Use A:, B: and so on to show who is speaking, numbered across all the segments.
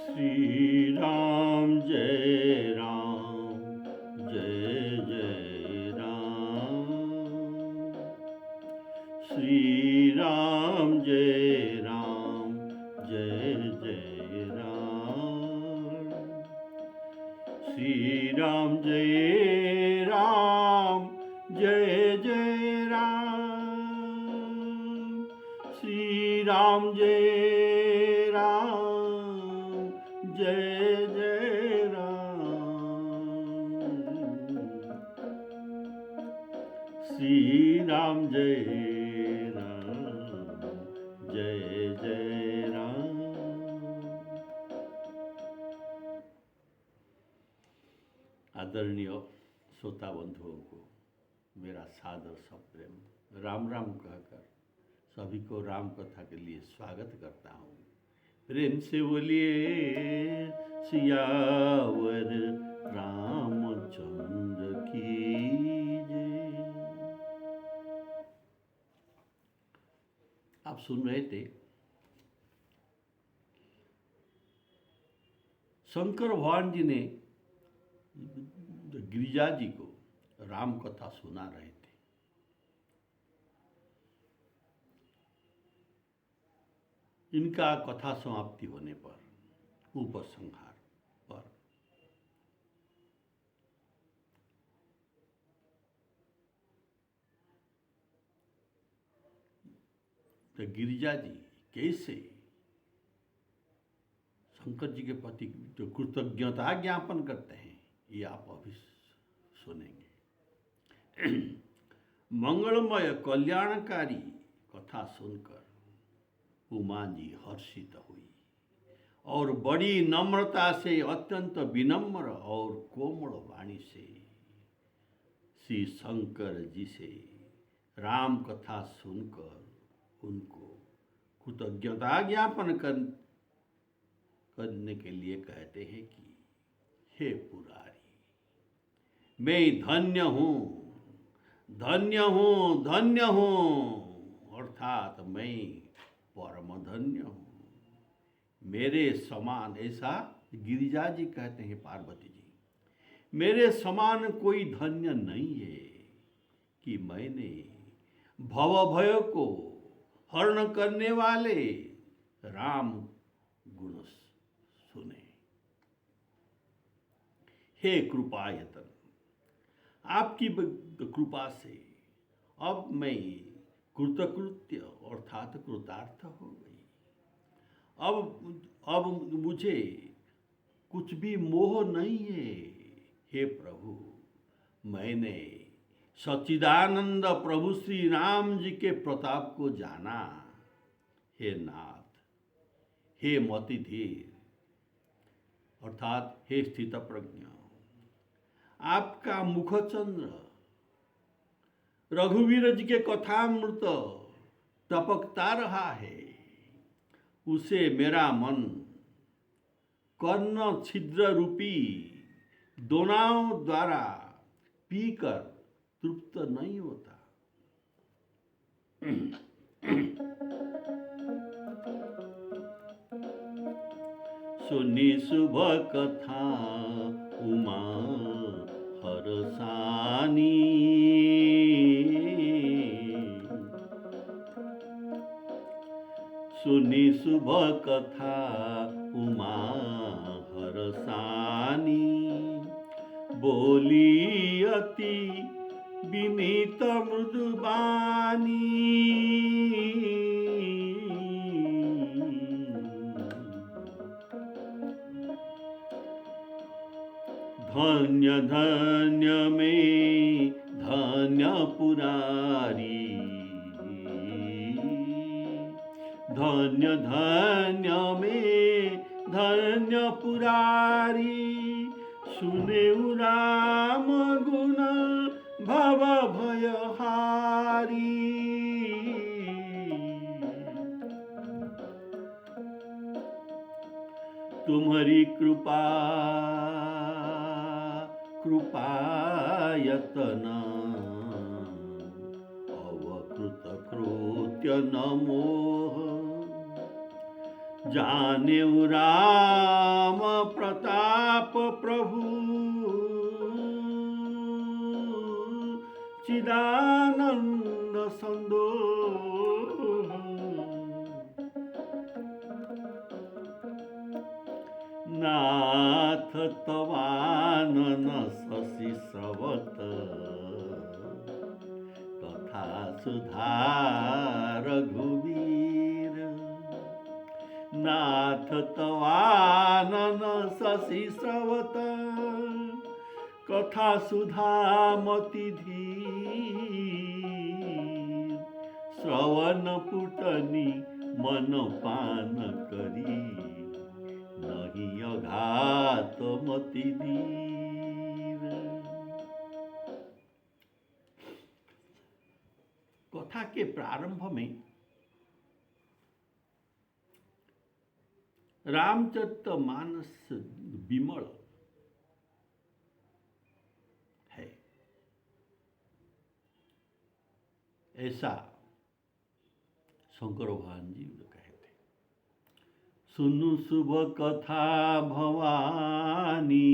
A: श्री राम जय राम जय जय राम। श्री राम जय राम जय जय राम। श्री राम जय राम जय जय राम। श्री राम जय राम जय जय राम। श्री राम जय राम जय जय राम। आदरणीय श्रोता बंधुओं को मेरा सादर सप्रेम राम राम कहकर सभी को राम कथा के लिए स्वागत करता हूँ। प्रेम से बोलिए सियावर रामचंद्र की जय। आप सुन रहे थे शंकर भगवान जी ने गिरिजा जी को राम कथा सुना रहे थे। इनका कथा समाप्ति होने पर उपसंहार पर तो गिरिजा जी कैसे शंकर जी के प्रति जो कृतज्ञता ज्ञापन करते हैं ये आप अभी सुनेंगे। मंगलमय कल्याणकारी कथा सुनकर उमा जी हर्षित हुई और बड़ी नम्रता से अत्यंत विनम्र और कोमल वाणी से श्री शंकर जी से राम कथा सुनकर उनको कृतज्ञता ज्ञापन करने के लिए कहते हैं कि हे पुरारी, मैं धन्य हूँ, धन्य हूँ, धन्य हूँ, अर्थात मैं परम धन्य हूँ। मेरे समान, ऐसा गिरिजा जी कहते हैं पार्वती जी, मेरे समान कोई धन्य नहीं है कि मैंने भव भय को हरण करने वाले राम गुण सुने। हे कृपायतन, आपकी कृपा से अब मैं कृतकृत्य अर्थात कृतार्थ हो गई। अब मुझे कुछ भी मोह नहीं है। हे प्रभु, मैंने सच्चिदानंद प्रभु श्री राम जी के प्रताप को जाना। हे नाथ, हे मतिधीर अर्थात हे स्थित प्रज्ञ, आपका मुखचंद्र रघुवीर जी के कथामृत टपकता रहा है, उसे मेरा मन कर्ण छिद्र रूपी दोनाओं द्वारा पीकर तृप्त नहीं होता। सुनी शुभ कथा उमा हरसानी, सुनी शुभ कथा उमा हरसानी, बोली अति विनीत मृदुबानी। धन्य धन्य में धन्य पुरारी, धन्य धन्य में धन्य पुरारी, सुने राम गुण भव भयहारी। तुम्हारी कृपा कृपायतन अवकृत कृत्य न मोह, जाने राम प्रताप प्रभु चिदानंद संदो नाथ तवानन शशि स्रवत कथा सुधा रघुवीर नाथ तवानन शशि स्रवत कथा सुधा मति धीर श्रवण पुटनी मन पान करी नहीं अघात मति धीर। कथा के प्रारंभ में रामचरितमानस विमल है, ऐसा शंकर भगवान जी कहते। सुनु शुभ कथा भवानी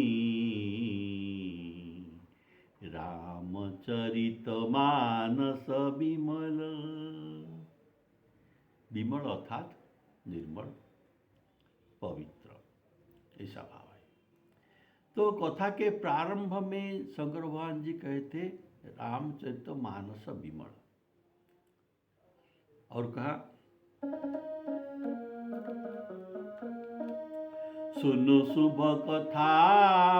A: रामचरित मानस विमल। विमल अर्थात निर्मल, पवित्र, ऐसा भाव है। तो कथा के प्रारंभ में शंकर भगवान जी कहते रामचरित मानस विमल, और कहा सुनु शुभ कथा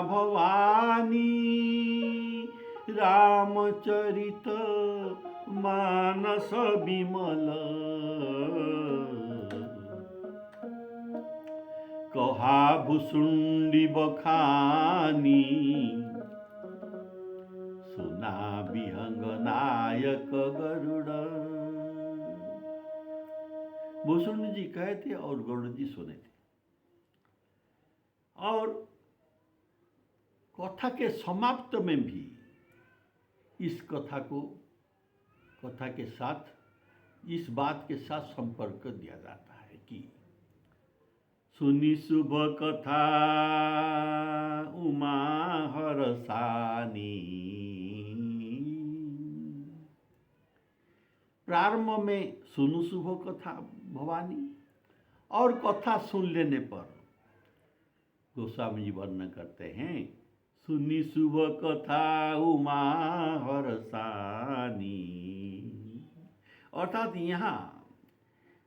A: भवानी रामचरित मानस विमल। कहा भुसुंडी बखानी सुना विहंग नायक गरुड़। भुसुंडी जी कहे थे और गरुड़ जी सुने थे। और कथा के समाप्त में भी इस कथा के साथ इस बात के साथ संपर्क दिया जाता है कि सुनी शुभ कथा उमा हरसानी। प्रारंभ में सुनु शुभ कथा भवानी, और कथा सुन लेने पर गोस्वामी जी वर्णन करते हैं सुनी शुभ कथा उमा हरसानी। अर्थात यहाँ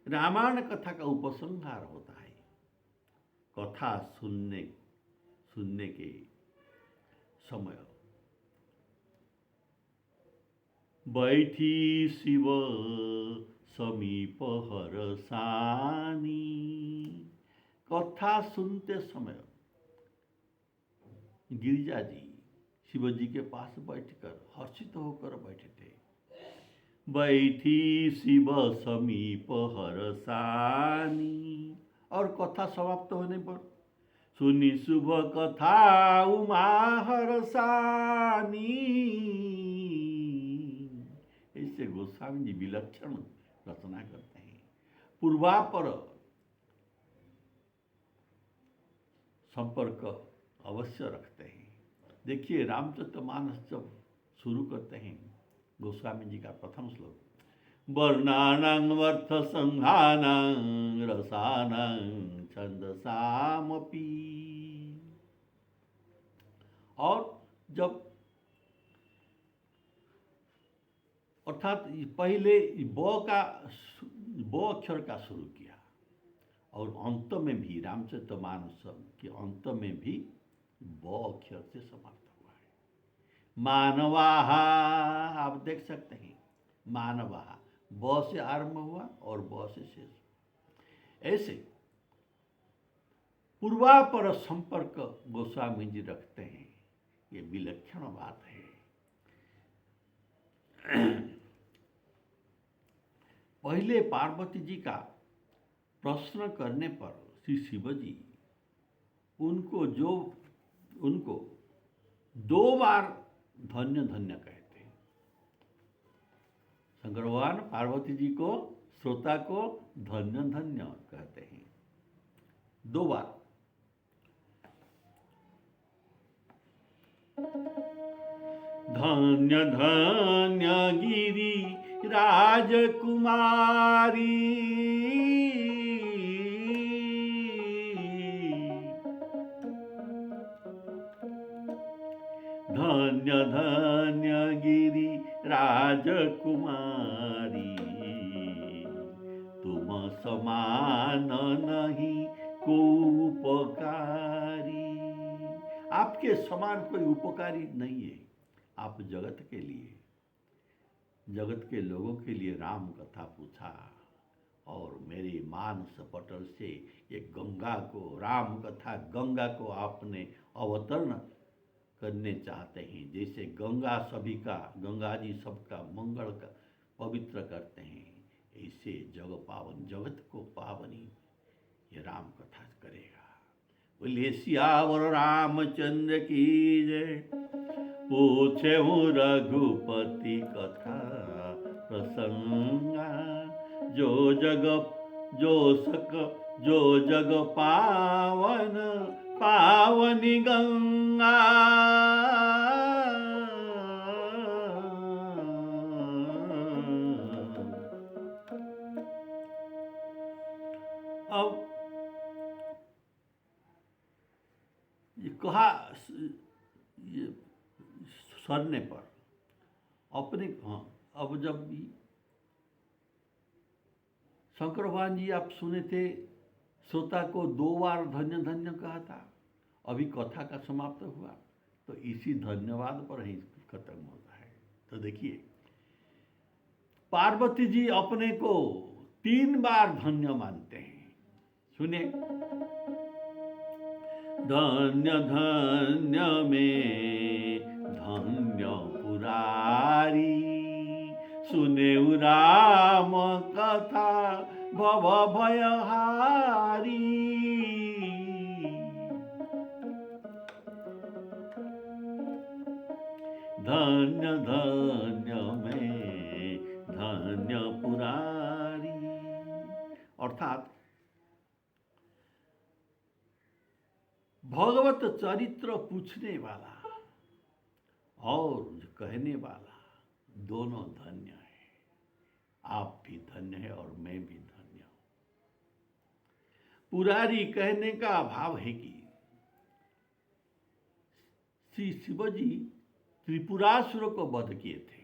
A: रामायण कथा का उपसंहार होता है। कथा सुनने के समय बैठी शिव समीप हरसानी। कथा सुनते समय गिरिजा जी शिव जी के पास बैठकर हर्षित होकर बैठे थे। बैठी शिव समीप हरसानी, और कथा समाप्त होने पर सुनी शुभ कथा उमा हरसानी। ऐसे गोस्वामी जी विलक्षण रचना करते हैं, पूर्वापर संपर्क अवश्य रखते हैं। देखिए रामचरितमानस जब शुरू करते हैं गोस्वामी जी का प्रथम श्लोक वर्णानां वर्थ संघानां रसानां छंदसामपि। और जब अर्थात पहले ब अक्षर का शुरू किया, और अंत में भी रामचरितमानस के अंत में भी ब अक्षर से समाप्त हुआ है। मानवाः, आप देख सकते हैं मानवाः ब से आरंभ हुआ और ब से शेष। ऐसे पूर्वापर संपर्क गोस्वामी जी रखते हैं, ये विलक्षण बात है। पहले पार्वती जी का प्रश्न करने पर श्री शिव जी उनको दो बार धन्य धन्य कहते हैं। शंकर भगवान पार्वती जी को, श्रोता को धन्य धन्य कहते हैं। 2 बार। धन्य धन्य गिरी राजकुमारी, धन्य धन्य गिरी राजकुमारी, तुम समान नहीं को उपकारी। आपके समान कोई उपकारी नहीं है। आप जगत के लिए, जगत के लोगों के लिए राम कथा पूछा और मेरे मानस पटल से ये गंगा को, राम कथा गंगा को आपने अवतरण करने चाहते हैं। जैसे गंगा सभी का, गंगा जी सबका मंगल का पवित्र करते हैं, ऐसे जग पावन, जगत को पावनी ये राम कथा करेगा। बोलिए सियावर रामचंद्र की जय। पूछे हूँ रघुपति कथा प्रसंगा, जो जग पावन पावनी गंगा। अब ये कहा ये सरने पर अपने, हाँ, अब जब शंकर भगवान जी आप सुने थे, श्रोता को 2 बार धन्य धन्य कहा था। अभी कथा का समाप्त हुआ तो इसी धन्यवाद पर ही खत्म होता है। तो देखिए पार्वती जी अपने को 3 बार धन्य मानते हैं। सुनिए, धन्य धन्य में धन्य पुरारी, सुने राम कथा भव भयहारी। धन्य धन्य में धन्य पुरारी, अर्थात भगवत चरित्र पूछने वाला और कहने वाला दोनों धन्य है। आप भी धन्य है और मैं भी धन्य हूं। पुरारी कहने का भाव है कि श्री शिवजी त्रिपुरासुर को वध किए थे।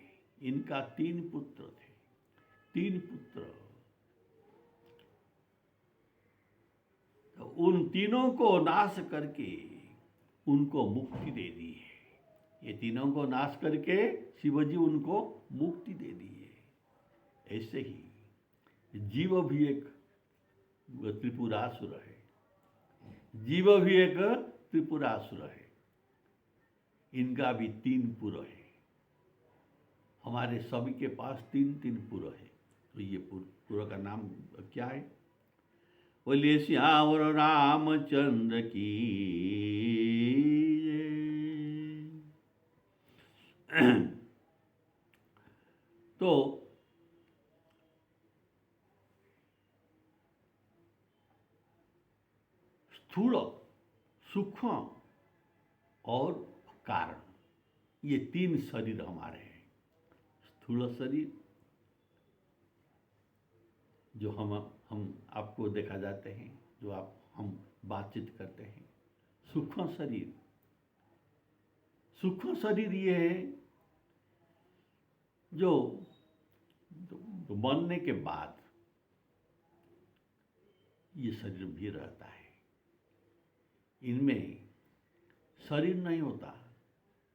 A: इनका 3 पुत्र थे, 3 पुत्र। तो उन तीनों को नाश करके उनको मुक्ति दे दी है। ये तीनों को नाश करके शिवजी उनको मुक्ति दे दी है। ऐसे ही जीव भी एक त्रिपुरासुर है, जीव भी एक त्रिपुरासुर है। इनका भी 3 पुर है। हमारे सभी के पास 3 पुर है। तो ये पुर का नाम क्या है? बोलिए श्यावर रामचंद्र की जय। तो स्थूल, सूक्ष्म और कारण, ये 3 शरीर हमारे हैं। स्थूल शरीर जो हम आपको देखा जाते हैं, जो हम बातचीत करते हैं। सूक्ष्म शरीर, सूक्ष्म शरीर ये है जो बनने के बाद ये शरीर भी रहता है। इनमें शरीर नहीं होता,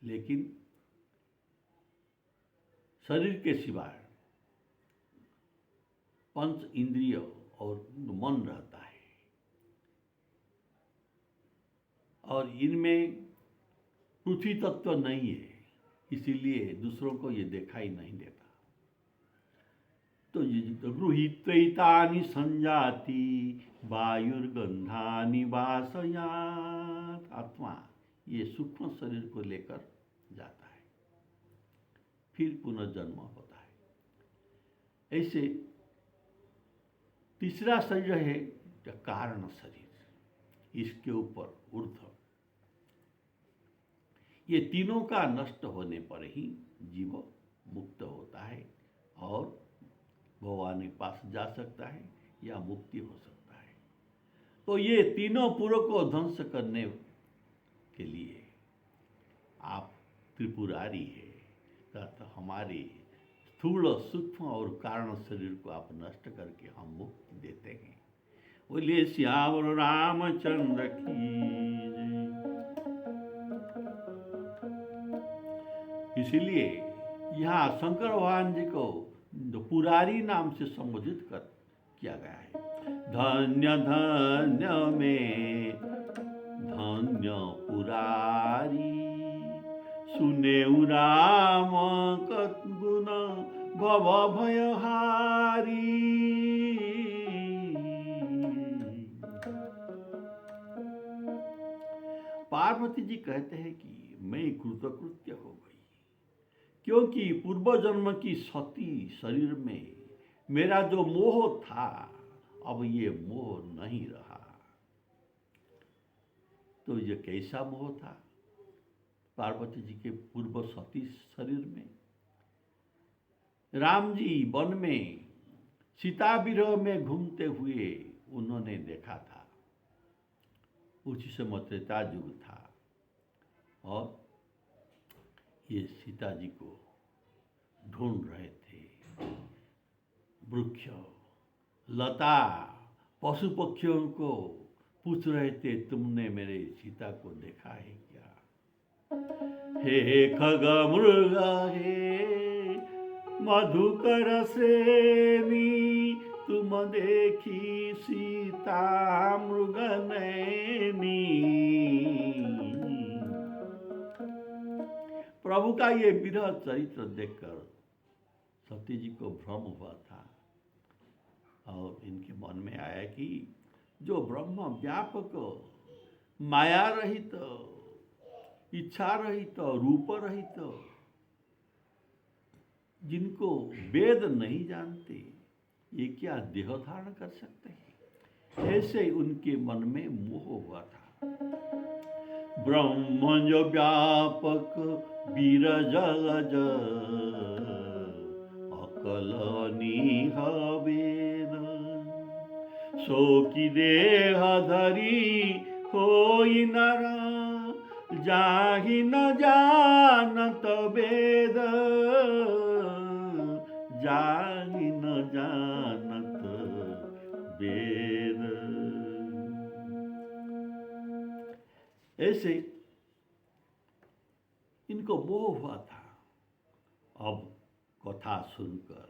A: लेकिन शरीर के सिवाय 5 इंद्रिय और मन रहता है। और इनमें पृथ्वी तत्व नहीं है, इसीलिए दूसरों को ये दिखाई नहीं देता। तो गृहीत्वैतानि संजाति वायुर्गंधानि वासयात्। आत्मा ये सूक्ष्म शरीर को लेकर जाता है, फिर पुनर्जन्म होता है। ऐसे तीसरा शरीर है कारण शरीर। इसके ऊपर ऊर्ध्व। ये तीनों का नष्ट होने पर ही जीव मुक्त होता है और भगवान के पास जा सकता है या मुक्ति हो सकता है। तो ये तीनों पुरों को ध्वंस करने के लिए आप त्रिपुरारी है, तथा हमारे स्थूल सूक्ष्म और कारण शरीर को आप नष्ट करके हम मुक्ति देते हैं। बोलिए श्याम रामचंद्र की जय। इसीलिए यहाँ शंकर भगवान जी को पुरारी नाम से संबोधित किया गया है। धन्य धन्य में धन्य पुरारी, सुने राम गुण भव भयहारी। पार्वती जी कहते हैं कि मैं कृतकृत्य हो गई, क्योंकि पूर्व जन्म की सती शरीर में मेरा जो मोह था, अब ये मोह नहीं रहा। तो ये कैसा मोह था पार्वती जी के पूर्व सती शरीर में? राम जी वन में सीता विरह में घूमते हुए उन्होंने देखा था, उसी समय त्रेता युग था, और ये सीता जी को ढूंढ रहे थे। वृक्ष, लता, पशु पक्षियों को पूछ रहे थे, तुमने मेरे सीता को देखा है क्या? हे खग मृग हे मधुकर श्रेणी, तुम देखी सीता मृग नैनी। प्रभु का ये विरह चरित्र देखकर सती जी को भ्रम हुआ था, और इनके मन में आया कि जो ब्रह्म व्यापक, माया रहित, इच्छा रहित, रूप रहित, जिनको वेद नहीं जानते, ये क्या देह धारण कर सकते हैं? ऐसे उनके मन में मोह हुआ था। ब्रह्म जो व्यापक बीरज गज, अकल निह वेद, सो की देह धरी होई नर, जाहि न जानत वेद, जाहि न जानत वेद। ऐसे इनको मोह हुआ था। अब कथा सुनकर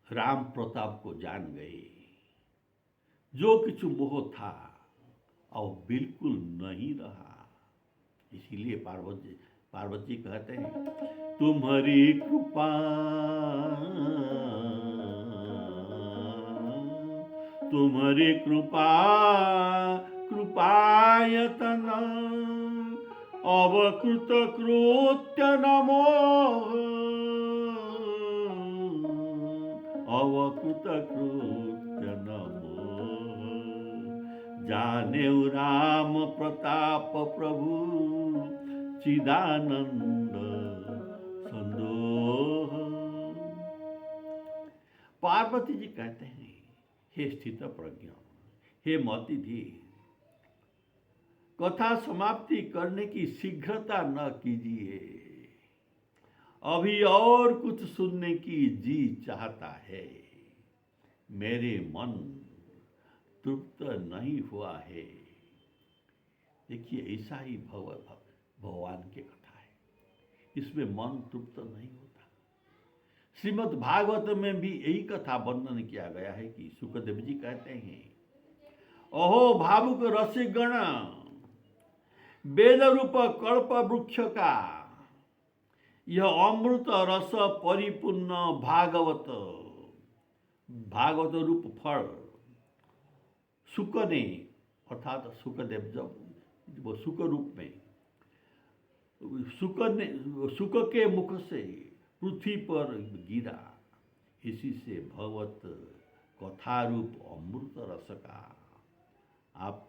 A: राम प्रताप को जान गए, जो कुछ मोह था अब बिल्कुल नहीं रहा। इसीलिए पार्वती कहते हैं, तुम्हारी कृपा, तुम्हारी कृपा कृपायतन, अवकृत कृत्य नमो, अवकृत कृत्य नमो। जाने राम प्रताप प्रभु, चिदानंद संदोह। पार्वती जी कहते हैं, हे स्थित प्रज्ञ, हे मतिधीर, कथा समाप्ति करने की शीघ्रता न कीजिए, अभी और कुछ सुनने की जी चाहता है। मेरे मन तृप्त नहीं हुआ है। देखिए, ऐसा ही भगवान की कथा है, इसमें मन तृप्त नहीं होता। श्रीमद् भागवत में भी यही कथा वर्णन किया गया है कि सुखदेव जी कहते हैं, अहो भावुक रसिकगण, वेद रूप कल्प वृक्ष का यह अमृत रस परिपूर्ण भागवत, भागवत रूप फल सुख ने, अर्थात सुखदेव जब वो सुख रूप में सुख के मुख से पृथ्वी पर गिरा, इसी से भगवत कथा रूप अमृत रस का आप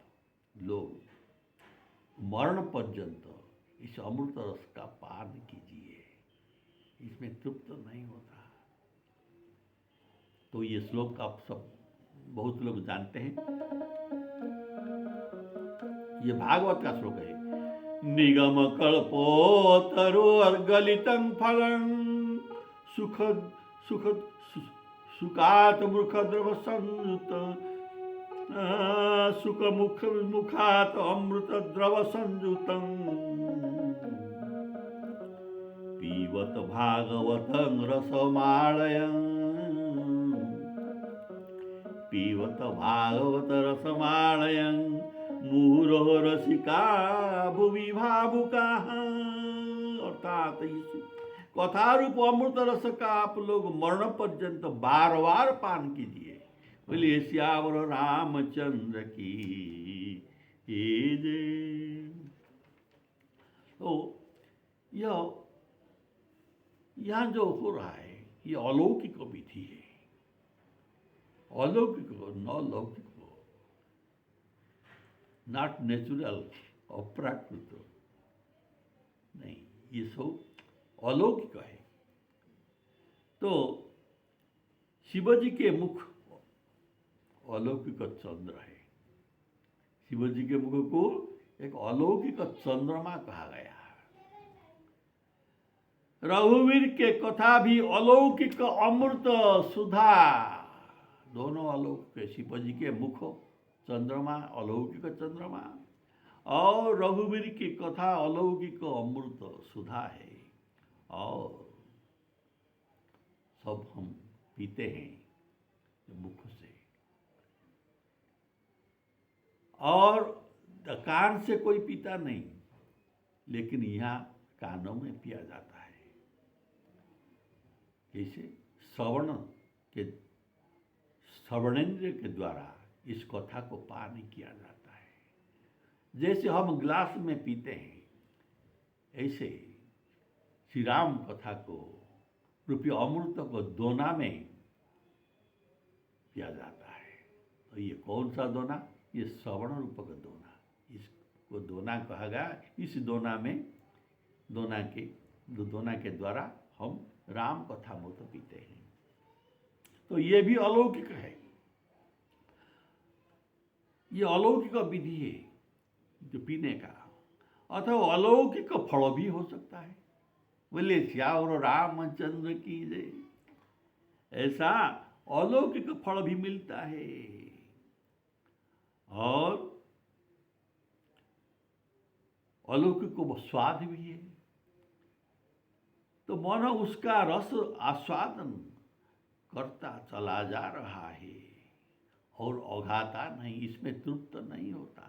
A: लोग मरण पर्यंत इस अमृत रस का पान कीजिए, इसमें तृप्त नहीं होता। तो ये श्लोक आप सब बहुत लोग जानते हैं। ये भागवत का श्लोक है। निगम कल्पोतरो अर्गलितं फलं सुखद सुखद सुखात मुख द्रव संयुत सुख मुख मुखात अमृत द्रव संयुतं पीवत भागवतं रसमालयं पीवत भागवत रसमालयं मुहुरो रसिका भुवि भावुकाः। अर्थात इस कथारूप अमृत रस का आप लोग मरण पर्यंत बार बार पान कीजिए। बोलिए श्यावर रामचंद्र की जय। तो यह जो हो रहा है ये अलौकिक विधि है, अलौकिक न लौकिक, नॉट नेचुरल और प्राकृत नहीं, ये सब अलौकिक है। तो शिवजी के मुख अलौकिक चंद्र है। शिवजी के मुख को एक अलौकिक चंद्रमा कहा गया। रघुवीर के कथा भी अलौकिक अमृत सुधा, दोनों अलौकिक। शिवजी के मुख चंद्रमा, अलौकिक चंद्रमा, और रघुवीर की कथा अलौकिक अमृत सुधा है। और सब हम पीते हैं मुख से, और कान से कोई पीता नहीं, लेकिन यहाँ कानों में पिया जाता है। जैसे श्रवणेंद्र के द्वारा इस कथा को पान किया जाता है। जैसे हम ग्लास में पीते हैं, ऐसे श्री राम कथा को रूपी अमृत को दोना में पिया जाता है। तो ये कौन सा दोना? ये श्रवण रूप का दोना, इसको दोना कहा गया। इस दोना में दोना के द्वारा हम राम कथा मृत पीते हैं। तो ये भी अलौकिक है, ये अलौकिक विधि है जो पीने का, अथवा अलौकिक फल भी हो सकता है। बोले श्यावर रामचंद्र की जय। ऐसा अलौकिक फल भी मिलता है, और अलौकिक स्वाद भी है। तो मन उसका रस आस्वादन करता चला जा रहा है और औघाता नहीं, इसमें तृप्त नहीं होता।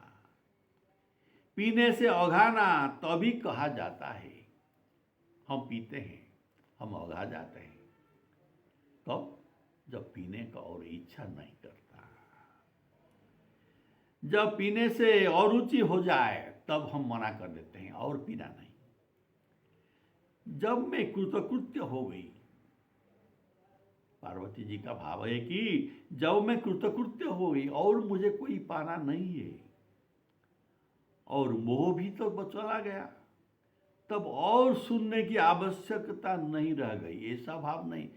A: पीने से औघाना तभी कहा जाता है। हम पीते हैं, हम औघा जाते हैं तब जब पीने का और इच्छा नहीं करता। जब पीने से अरुचि हो जाए तब हम मना कर देते हैं और पीना नहीं। जब मैं कृतकृत्य हो गई, पार्वती जी का भाव है कि जब मैं कृतकृत्य हो गई और मुझे कोई पाना नहीं है और मोह भी तो चला गया, तब और सुनने की आवश्यकता नहीं रह गई। ऐसा भाव नहीं,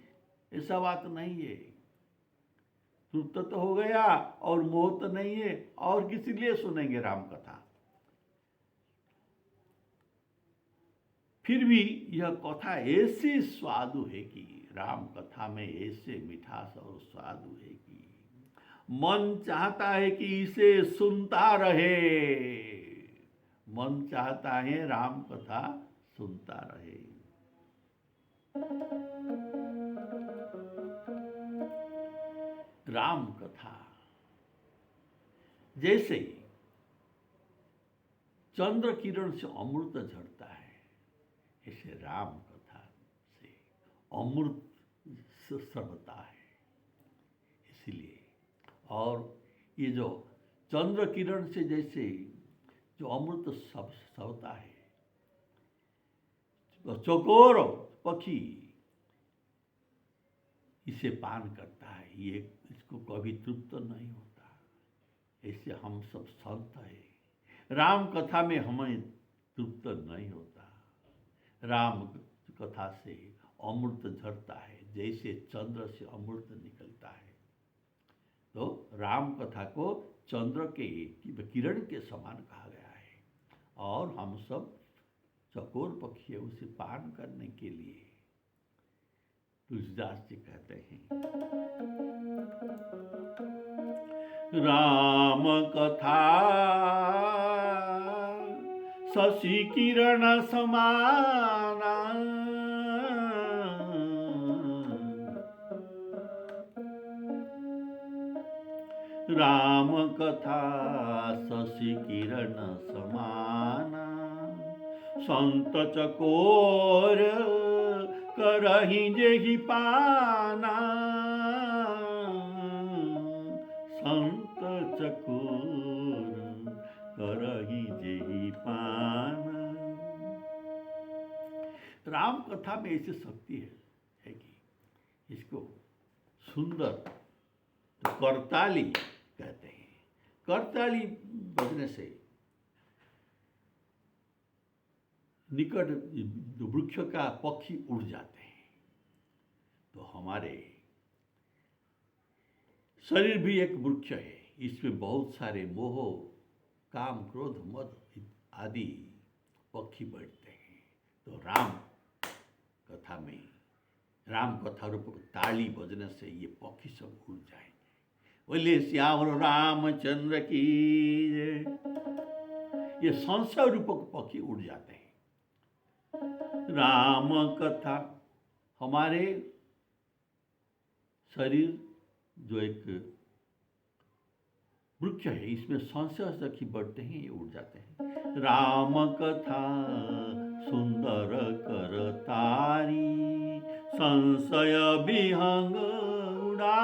A: ऐसा बात नहीं है। तृप्त तो हो गया और मोह तो नहीं है, और किस लिए सुनेंगे राम कथा। फिर भी यह कथा ऐसे स्वादु है कि राम कथा में ऐसे मिठास और स्वादु है कि मन चाहता है कि इसे सुनता रहे। मन चाहता है राम कथा सुनता रहे। राम कथा जैसे चंद्र किरण से अमृत झड़ता है, ऐसे राम कथा से अमृत स्रवता है। इसलिए, और ये जो चंद्र किरण से जैसे जो अमृत स्रवता है, तो चकोर पक्षी इसे पान करता है, ये इसको कभी तृप्त नहीं होता। ऐसे हम सब संत हैं, राम कथा में हमें तृप्त नहीं होता। राम कथा से अमृत झरता है, जैसे चंद्र से अमृत निकलता है। तो राम कथा को चंद्र के किरण के समान कहा गया है, और हम सब चकोर पक्षी है उसे पान करने के लिए। तुलसीदास जी कहते हैं, राम कथा शशि किरण समाना, राम कथा शशि किरण समाना, संत चकोर करहि जेहि पाना, संत चकोर करहि जेहि पाना। राम कथा में ऐसी शक्ति है कि इसको सुंदर तो करताली कहते हैं। करताली बजने से निकट वृक्ष का पक्षी उड़ जाते हैं। तो हमारे शरीर भी एक वृक्ष है, इसमें बहुत सारे मोह, काम, क्रोध, मद आदि पक्षी बैठते हैं। तो राम कथा में राम कथा रूप ताली बजने से ये पक्षी सब उड़ जाएंगे। बोले श्याम रामचंद्र की जय। ये संशय रूपक पक्षी उड़ जाते हैं। राम कथा हमारे शरीर जो एक वृक्ष है, इसमें संशय सखी बढ़ते हैं, ये उड़ जाते हैं। राम कथा सुंदर कर तारी, संशय विहंग उड़ा।